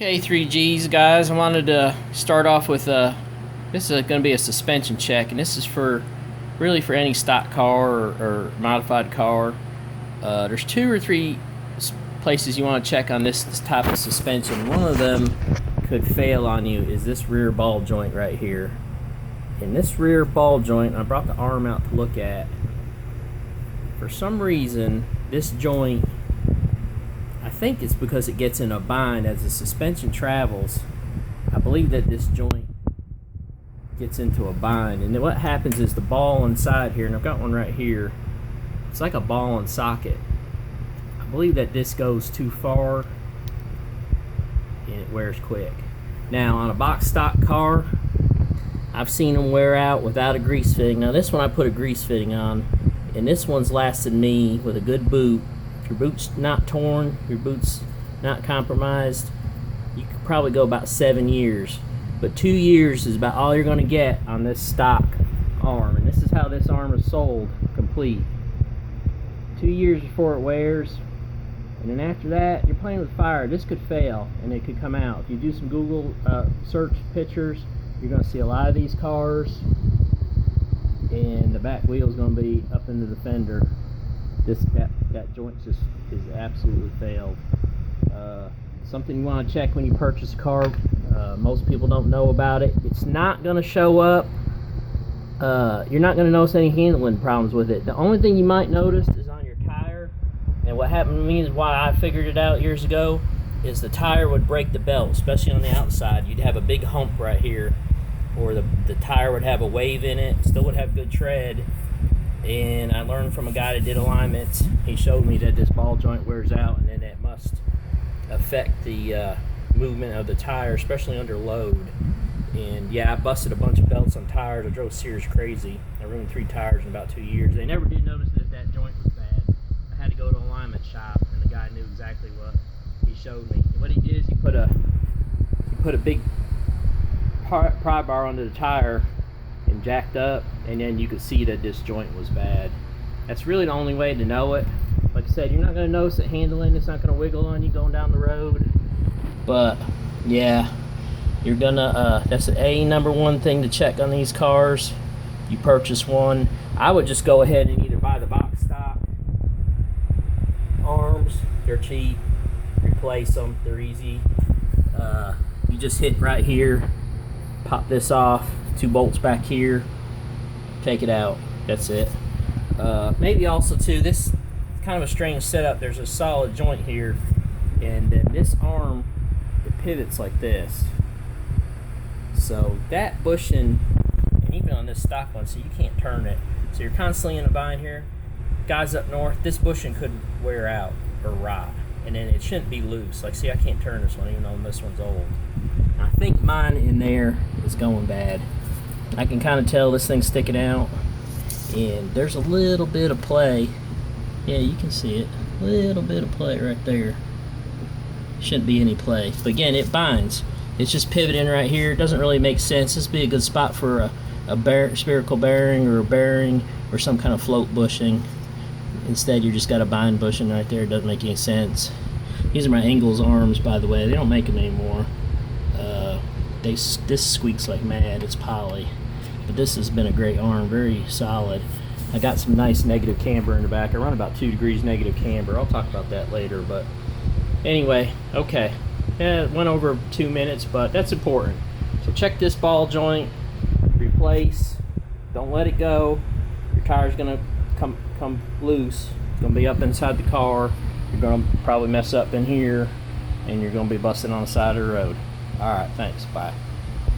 Okay, 3Gs guys, I wanted to start off with this is going to be a suspension check, and this is for really for any stock car or modified car. There's two or three places you want to check on this type of suspension. One of them could fail on you is this rear ball joint right here. And this rear ball joint, I brought the arm out to look at. For some reason, this joint, I think it's because it gets in a bind as the suspension travels. I believe that this joint gets into a bind, and then what happens is the ball inside here, and I've got one right here, it's like a ball and socket. I believe that this goes too far and it wears quick. Now on a box stock car, I've seen them wear out without a grease fitting. Now this one I put a grease fitting on, and this one's lasted me with a good boot. If your boot's not torn, your boot's not compromised, you could probably go about 7 years. But 2 years is about all you're going to get on this stock arm. And this is how this arm is sold, complete. 2 years before it wears. And then after that, you're playing with fire. This could fail, and it could come out. If you do some Google search pictures, you're going to see a lot of these cars, and the back wheel is going to be up into the fender. That joint just is absolutely failed. Something you want to check when you purchase a car. Most people don't know about it. It's not going to show up. You're not going to notice any handling problems with it. The only thing you might notice is on your tire. And what happened to me is why I figured it out years ago is the tire would break the belt, especially on the outside. You'd have a big hump right here, or the tire would have a wave in it, still would have good tread. And I learned from a guy that did alignments. He showed me that this ball joint wears out, and then that must affect the movement of the tire, especially under load. And yeah, I busted a bunch of belts on tires. I drove Sears crazy. I ruined 3 tires in about 2 years. They never did notice that joint was bad. I had to go to an alignment shop, and the guy knew exactly what he showed me. And what he did is he put a big pry bar under the tire and jacked up, and then you could see that this joint was bad. That's really the only way to know it. Like I said, you're not going to notice it handling. It's not going to wiggle on you going down the road. But yeah, you're gonna that's a number one thing to check on these cars. You purchase one, I would just go ahead and either buy the box stock arms. They're cheap. Replace them. They're easy. You just hit right here, pop this off, 2 bolts back here, take it out. That's it. Maybe also too, this is kind of a strange setup. There's a solid joint here, and then this arm, it pivots like this. So that bushing, and even on this stock one, so you can't turn it. So you're constantly in a bind here. Guys up north, this bushing could wear out or rot, and then it shouldn't be loose. Like, see, I can't turn this one even though this one's old. I think mine in there is going bad. I can kind of tell this thing's sticking out, and there's a little bit of play. Yeah, you can see it. A little bit of play right there. Shouldn't be any play. But again, it binds. It's just pivoting right here. It doesn't really make sense. This would be a good spot for a spherical bearing or a bearing or some kind of float bushing. Instead, you just got a bind bushing right there. It doesn't make any sense. These are my Ingalls arms, by the way. They don't make them anymore. This squeaks like mad. It's poly. But this has been a great arm. Very solid. I got some nice negative camber in the back. I run about 2 degrees negative camber. I'll talk about that later. But anyway, okay. Yeah, it went over 2 minutes, but that's important. So check this ball joint, replace, don't let it go. Your tire's gonna come loose. It's gonna be up inside the car. You're gonna probably mess up in here, and you're gonna be busting on the side of the road. All right, thanks, bye.